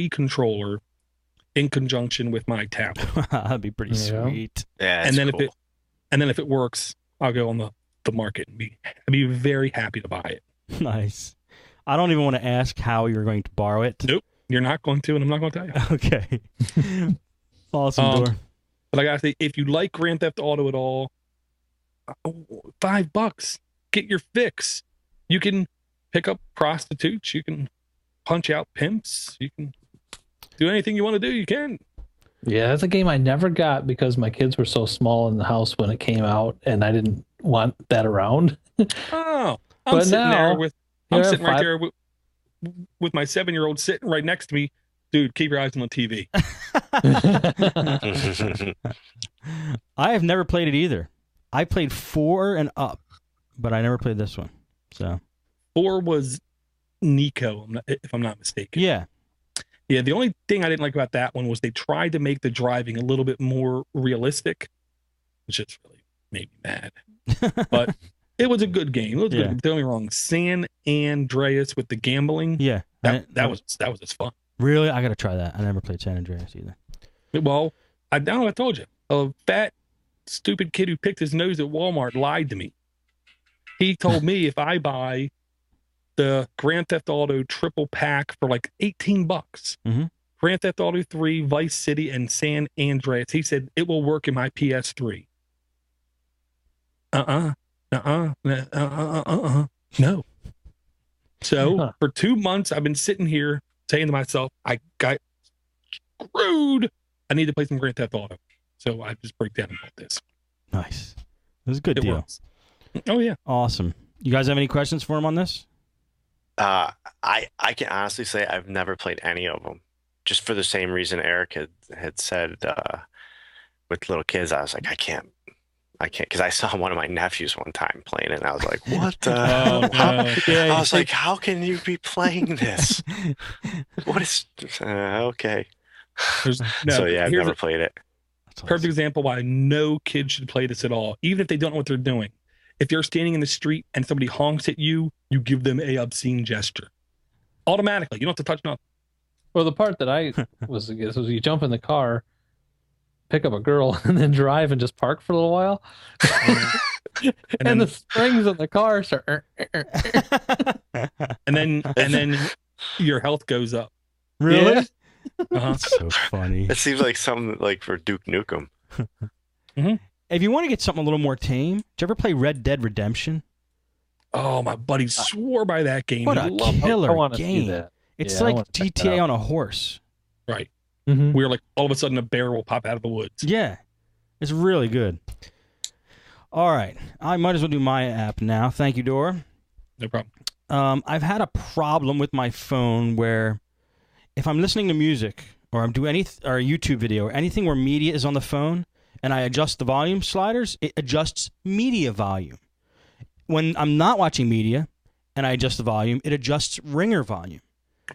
controller in conjunction with my tablet. That'd be pretty sweet. Yeah, and then cool. if it works, I'll go on the market and be very happy to buy it. Nice. I don't even want to ask how you're going to borrow it. Nope, you're not going to, and I'm not going to tell you. Okay. Awesome, Door. But I gotta say, if you like Grand Theft Auto at all, $5, get your fix. You can pick up prostitutes. You can punch out pimps. You can do anything you want to do. You can. Yeah, that's a game I never got because my kids were so small in the house when it came out, and I didn't want that around. Oh, I'm sitting right there with my 7-year-old sitting right next to me. Dude, keep your eyes on the TV. I have never played it either. I played 4 and up, but I never played this one. So 4 was Nico, if I'm not mistaken. Yeah. Yeah, the only thing I didn't like about that one was they tried to make the driving a little bit more realistic, which just really made me mad. But it was a good game. It was good. Don't get me wrong. San Andreas with the gambling. Yeah. That was just fun. Really? I got to try that. I never played San Andreas either. Well, I told you. A fat, stupid kid who picked his nose at Walmart lied to me. He told me if I buy the Grand Theft Auto triple pack for like $18, Grand Theft Auto 3, Vice City, and San Andreas, he said it will work in my PS3. No. So for 2 months, I've been sitting here saying to myself, I got screwed. I need to play some Grand Theft Auto. So I just break down and bought this. Nice. It was a good deal. Works. Oh, yeah. Awesome. You guys have any questions for him on this? I can honestly say I've never played any of them. Just for the same reason Eric had said with little kids, I was like, I can't, because I saw one of my nephews one time playing it, and I was like, what the hell? I was like, how can you be playing this? What is, okay. So yeah, I've never played it. Perfect example why no kid should play this at all, even if they don't know what they're doing. If you're standing in the street and somebody honks at you, you give them a obscene gesture. Automatically. You don't have to touch nothing. Well, the part that I was against was you jump in the car, pick up a girl, and then drive and just park for a little while. and the springs in the car start. and then your health goes up. Really? Yeah. That's so funny. It seems like something like for Duke Nukem. If you want to get something a little more tame, did you ever play Red Dead Redemption? Oh, my buddy swore by that game. What a killer game. That. It's like GTA on a horse. Right. Mm-hmm. We're like, all of a sudden a bear will pop out of the woods. Yeah. It's really good. All right. I might as well do my app now. Thank you, Dora. No problem. I've had a problem with my phone where if I'm listening to music or I'm doing or a YouTube video or anything where media is on the phone and I adjust the volume sliders, it adjusts media volume. When I'm not watching media and I adjust the volume, it adjusts ringer volume.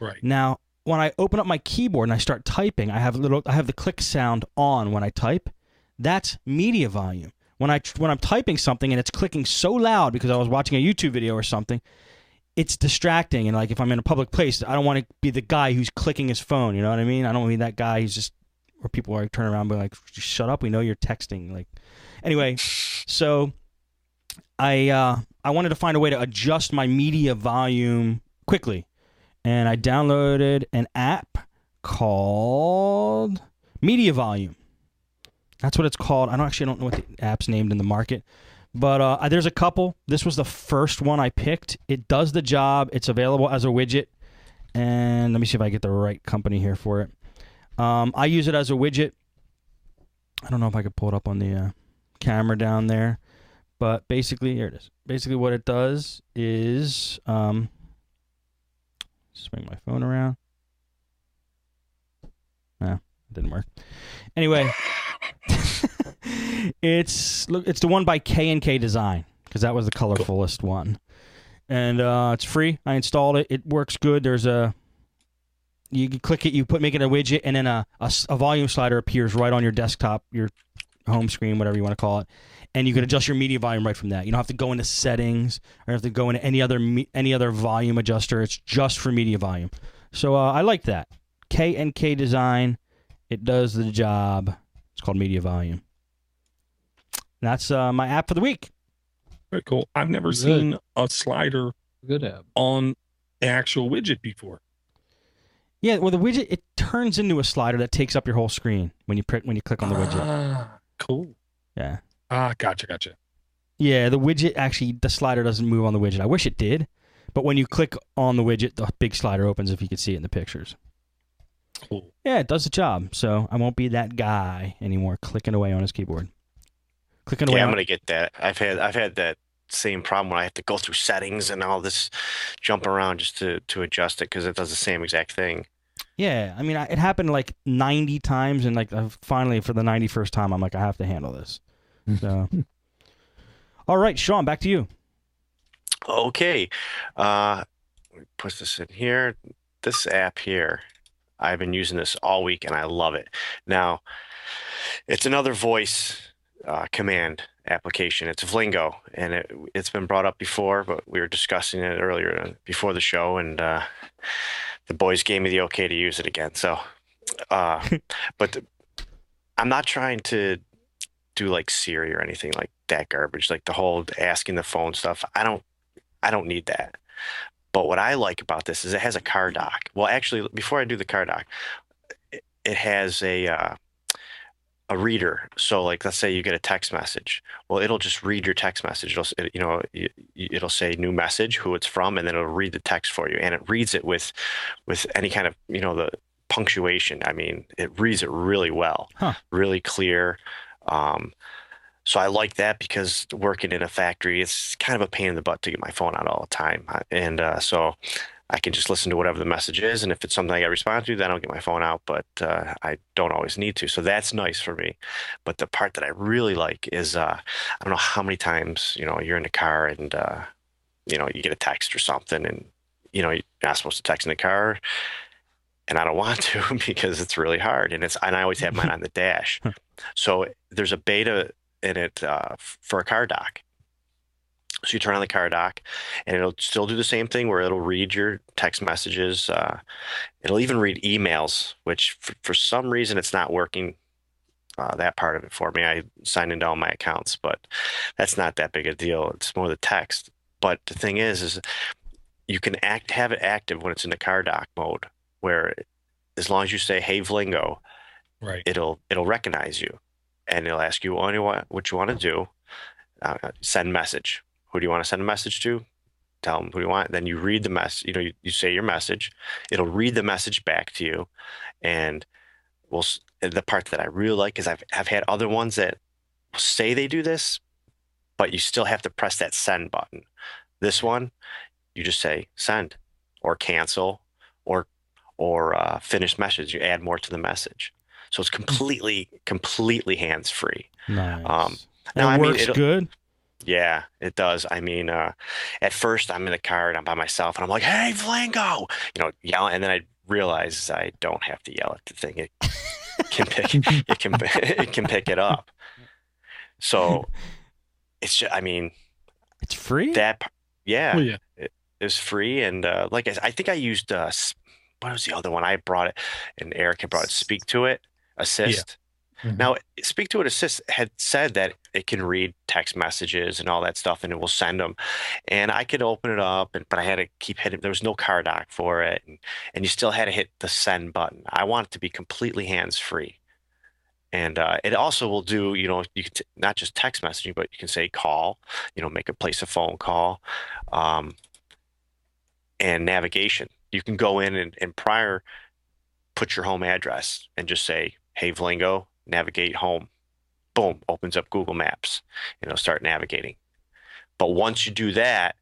Right. Now, when I open up my keyboard and I start typing, I have the click sound on when I type. That's media volume. When I'm typing something and it's clicking so loud because I was watching a YouTube video or something, it's distracting. And like if I'm in a public place, I don't want to be the guy who's clicking his phone. You know what I mean? I don't want to be that guy who's just where people are turning around and be like, "Shut up! We know you're texting." Like, anyway, so I wanted to find a way to adjust my media volume quickly, and I downloaded an app called Media Volume. That's what it's called. I don't know what the app's named in the market, but there's a couple. This was the first one I picked. It does the job. It's available as a widget, and let me see if I get the right company here for it. I use it as a widget. I don't know if I could pull it up on the camera down there, but basically, here it is. Basically, what it does is swing my phone around. No, it didn't work. Anyway, it's the one by K&K Design because that was the colorfulest one, and it's free. I installed it. It works good. You can click it, make it a widget, and then a volume slider appears right on your desktop, your home screen, whatever you want to call it, and you can adjust your media volume right from that. You don't have to go into settings or have to go into any other volume adjuster. It's just for media volume. So I like that. K&K design. It does the job. It's called Media Volume. And that's my app for the week. Very cool. I've never Good. seen a slider Good app. on the actual widget before. Yeah, well, the widget, it turns into a slider that takes up your whole screen when you click on the widget. Ah, cool. Yeah. Gotcha. Yeah, the widget actually, the slider doesn't move on the widget. I wish it did, but when you click on the widget, the big slider opens if you can see it in the pictures. Cool. Yeah, it does the job, so I won't be that guy anymore clicking away on his keyboard. Clicking away Yeah, I'm on... gonna get that. I've had that same problem when I have to go through settings and all this jump around just to adjust it because it does the same exact thing. Yeah, I mean, it happened like 90 times, and like finally, for the 91st time, I'm like, I have to handle this. So, all right, Sean, back to you. Okay, put this in here. This app here, I've been using this all week and I love it. Now, it's another voice command application. It's Vlingo, and it's been brought up before, but we were discussing it earlier before the show, and the boys gave me the okay to use it again. So, but I'm not trying to do like Siri or anything like that garbage, like the whole asking the phone stuff. I don't need that. But what I like about this is it has a car dock. Well, actually, before I do the car dock, it has a reader. So like, let's say you get a text message. Well, it'll just read your text message. It'll say new message, who it's from, and then it'll read the text for you. And it reads it with any kind of, the punctuation. I mean, it reads it really well, really clear. So I like that because working in a factory, it's kind of a pain in the butt to get my phone out all the time. And so I can just listen to whatever the message is. And if it's something I got to respond to, then I'll get my phone out, but I don't always need to. So that's nice for me. But the part that I really like is, I don't know how many times, you're in the car and, you get a text or something and, you're not supposed to text in the car. And I don't want to because it's really hard. And I always have mine on the dash. So there's a beta in it for a car dock. So you turn on the car dock and it'll still do the same thing where it'll read your text messages. It'll even read emails, which for some reason it's not working, that part of it for me. I signed into all my accounts, but that's not that big a deal. It's more the text. But the thing is you can have it active when it's in the car dock mode, where as long as you say, "Hey, Vlingo," right, it'll recognize you. And it'll ask you what you want to do. Send message. Who do you want to send a message to? Tell them who you want. Then you read the message. You say your message. It'll read the message back to you. And the part that I really like is I've had other ones that say they do this, but you still have to press that send button. This one, you just say send or cancel or finish message. You add more to the message. So it's completely hands-free. Nice. Now, it works good? Yeah, it does. I mean, at first I'm in the car and I'm by myself and I'm like, "Hey, Vlingo!" Yelling, and then I realize I don't have to yell at the thing. It can pick it up. So it's just, I mean, it's free? Yeah. Oh, yeah. It is free. And like I think I used, what was the other one? I brought it and Eric had brought it, Speak to It Assist. Yeah. Mm-hmm. Now, Speak to It Assist had said that it can read text messages and all that stuff, and it will send them. And I could open it up, but I had to keep hitting. There was no car dock for it, and you still had to hit the send button. I want it to be completely hands-free. And it also will do, you can not just text messaging, but you can say call, place a phone call, and navigation. You can go in and put your home address and just say, "Hey, Vlingo, navigate home." Boom, opens up Google Maps, start navigating. But once you do that,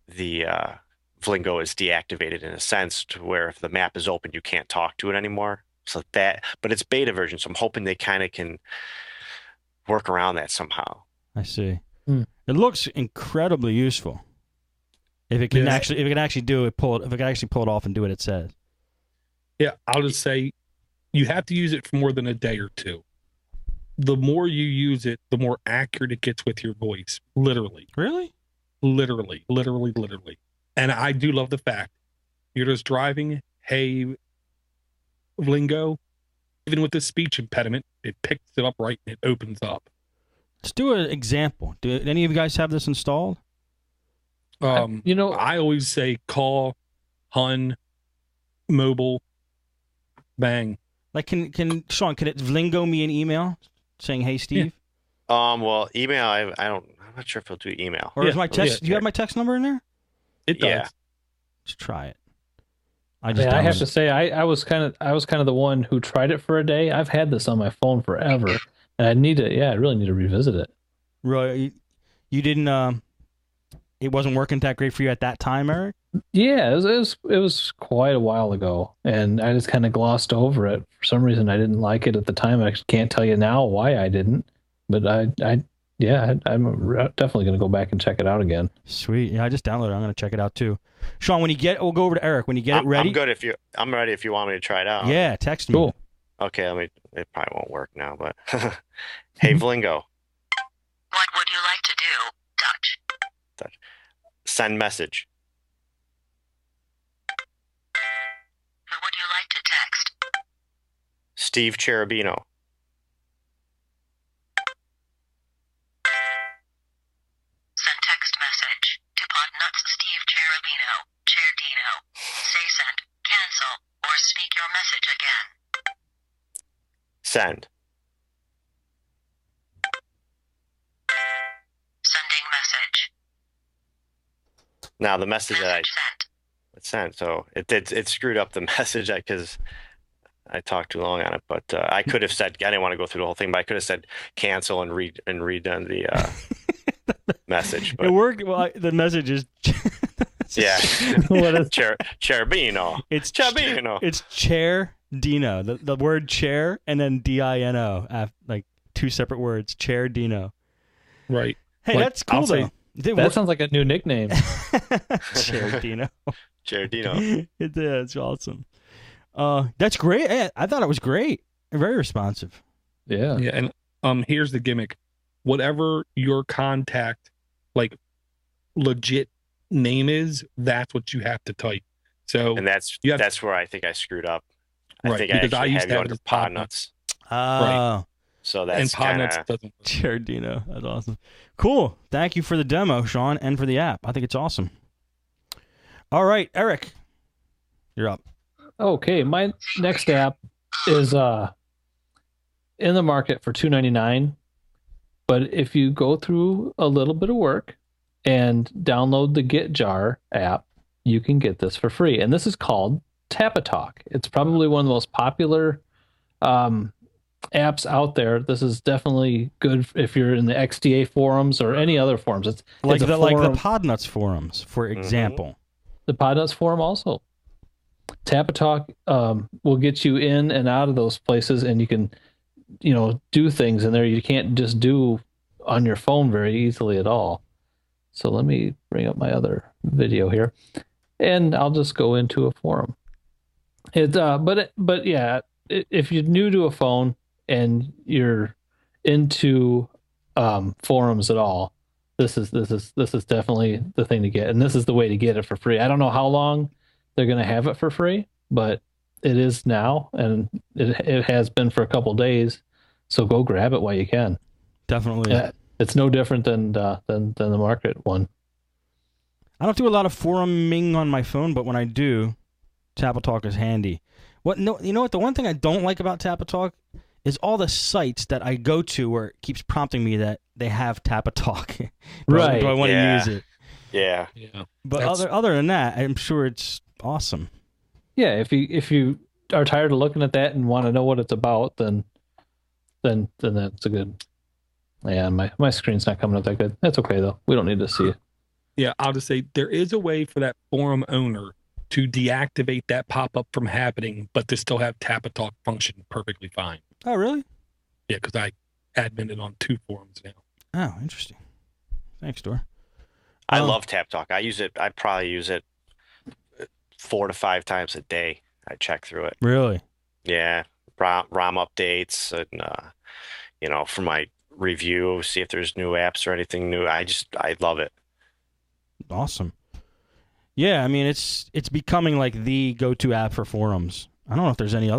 the Vlingo is deactivated in a sense to where if the map is open, you can't talk to it anymore. But it's beta version, so I'm hoping they kind of can work around that somehow. I see. It looks incredibly useful. If it can actually do it, if it can actually pull it off and do what it says. Yeah, I'll just say you have to use it for more than a day or two. The more you use it, the more accurate it gets with your voice. Literally. Really? Literally. And I do love the fact you're just driving. Hey, lingo, even with the speech impediment, it picks it up right and it opens up. Let's do an example. Do any of you guys have this installed? I always say call, hun, mobile, bang. Like, Sean, can it lingo me an email saying, "Hey, Steve"? Well, email. I'm not sure if it'll do email. Or is my text? Do you have my text number in there? It does. Yeah. Let's try it. I have to say, I was kind of the one who tried it for a day. I've had this on my phone forever, and I really need to revisit it. Really, you didn't. It wasn't working that great for you at that time, Eric? Yeah, it was quite a while ago, and I just kind of glossed over it. For some reason, I didn't like it at the time. I can't tell you now why I didn't, but I'm definitely going to go back and check it out again. Sweet. Yeah, I just downloaded it. I'm going to check it out too. Sean, when you get it, we'll go over to Eric. When you get it ready. I'm good I'm ready if you want me to try it out. Yeah, text me. Cool. Okay, it probably won't work now, but hey, Vlingo. What would you like to do? Touch. Send message. Who would you like to text? Steve Cherubino. Send text message to Podnutz Steve Cherubino. Say send, cancel, or speak your message again. Send. Sending message. Now the message that Sent. it sent, so it screwed up the message because I talked too long on it. But I could have said, I didn't want to go through the whole thing, but I could have said cancel and redone the message. But, it worked. Well, the message is. yeah. What is Cherubino. It's Cherubino. It's chair Dino. The word chair and then Dino. Like two separate words. Chair Dino. Right. Hey, Like, that's cool though. That sounds like a new nickname. Chair Dino. Chair Dino. It's awesome. That's great. I thought it was great. Very responsive. Yeah. Yeah, and here's the gimmick. Whatever your contact, like, legit name is, that's what you have to type. So And that's where I think I screwed up. I Right, think I because I actually used have to you have under it as Podnutz. Oh. So and that's kind Podnutz of doesn't. Chair Dino. That's awesome. Cool. Thank you for the demo, Sean, and for the app. I think it's awesome. All right, Eric, you're up. Okay, my next app is in the market for $2.99, but if you go through a little bit of work and download the Get Jar app, you can get this for free. And this is called Tapatalk. It's probably one of the most popular apps out there. This is definitely good if you're in the XDA forums or any other forums. It's Like a the forum. Podnutz forums, for example. The Podnutz forum also. Tapatalk will get you in and out of those places, and you can, do things in there you can't just do on your phone very easily at all. So let me bring up my other video here, and I'll just go into a forum. If you're new to a phone and you're into forums at all, this is definitely the thing to get, and this is the way to get it for free. I don't know how long they're going to have it for free, but it is now, and it has been for a couple days. So go grab it while you can. Definitely. Yeah, it's no different than the market one. I don't do a lot of foruming on my phone, but when I do, Tapatalk is handy. You know what? The one thing I don't like about Tapatalk is all the sites that I go to where it keeps prompting me that they have Tapatalk. Right. Do I want to use it? yeah. But other than that, I'm sure it's awesome. Yeah, if you are tired of looking at that and want to know what it's about, then that's a good. Yeah, my screen's not coming up that good. That's okay though. We don't need to see it. Yeah, I'll just say there is a way for that forum owner to deactivate that pop-up from happening, but to still have Tapatalk function perfectly fine. Oh, really? Yeah, because I admined on 2 forums now. Oh, interesting. Thanks, Dor. I love TapTalk. I probably use it 4 to 5 times a day. I check through it. Really? Yeah. ROM updates and, for my review, see if there's new apps or anything new. I love it. Awesome. Yeah, I mean, it's becoming like the go-to app for forums. I don't know if there's any other